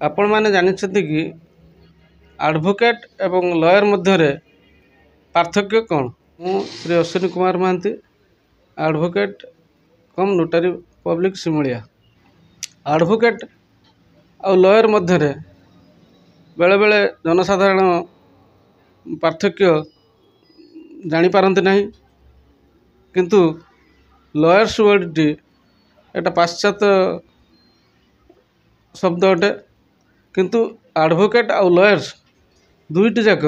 आपण मैंने जानते कि एडवोकेट एवं लॉयर मध्य पार्थक्य कौन। मु श्री अश्विनी कुमार महांती, एडवोकेट कम नोटारी पब्लिक सिमुलिया। एडवोकेट और लॉयर मध्य बेले बेले जनसाधारण पार्थक्य जानी पारंती नहीं, किंतु लॉयर्स वर्डटी एटा पाश्चात्य शब्द अटे, किंतु एडवोकेट और लॉयर्स दुईटी जाक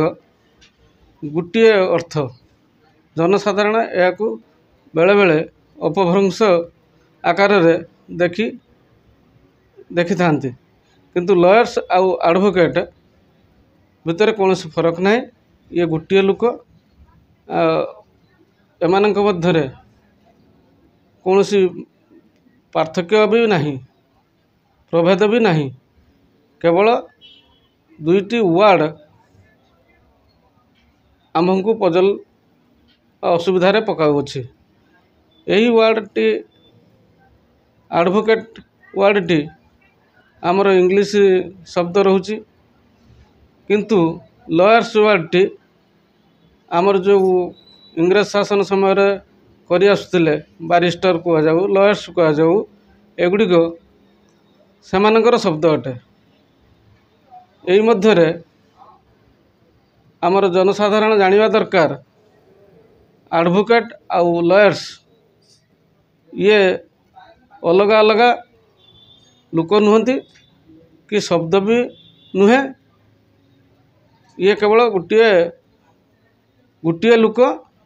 गोटे अर्थ। जनसाधारण या बेले बेले अपभ्रंश आकार देखि थांती, किंतु लॉयर्स आउ एडवोकेट भितर कौन फरक ना। ये गोटे लोक एमानक मध्यरे कौन पार्थक्य भी नहीं, प्रभेद भी नहीं, केवल दुईटी वार्ड आमको पजल असुविधा पकाउछि। यही वार्डटी एडवोकेट वार्डटी आमर इंग्लिश शब्द रोची, किंतु लॉयर्स वार्डटी आमर जो इंग्रेज शासन समय करि आसुथिले बारिस्टर कह जाऊ, लॉयर्स कह जाऊ, एगुड़िक सेमानकर शब्द अटे। यही मध्यरे आमर जनसाधारण जानिबा दरकार एडवोकेट आउ लॉयर्स ये अलग अलग लोक नुहंती कि शब्द भी नुहे। ये केवल गोटे गोटे लोक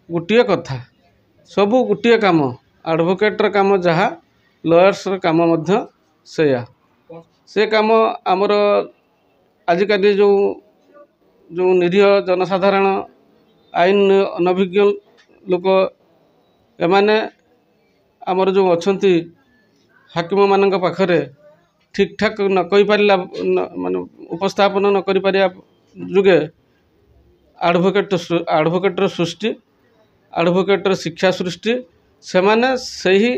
गोटे कथा, सबू गोटे काम। एडवोकेटर काम जहाँ, लॉयर्स काम मध्य सेया। से काम आमर आजिकाली जो जो निरीह जनसाधारण आईन अनभिज्ञ लोक एमाने आमर जो अच्छी हाकिम मान पाखरे ठीक ठाक न कही पारिला माने उपस्थापन न करि पारिया जुगे एडवोकेटर सृष्टि, एडवोकेटर शिक्षा सृष्टि, सेमाने सही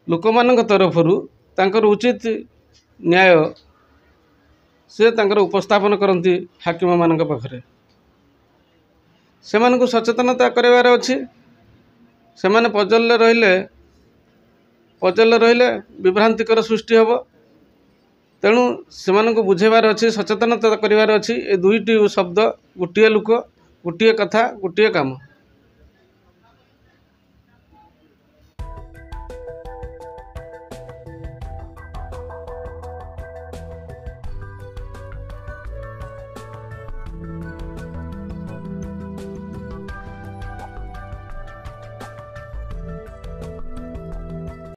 लोक मान तरफरु तांकर उचित न्याय से तांकर उपस्थापन करती हाकिम मान पाखरे। सेमानकु सचेतनता करार अच्छी। सेमाने पजल रहिले विभ्रांतिकर सृष्टि हम। तेणु सेमानकु बुझेबार अच्छी, सचेतनता करार अच्छी। ए दुईटी शब्द गोटे लोक गोटे कथा गोटे काम।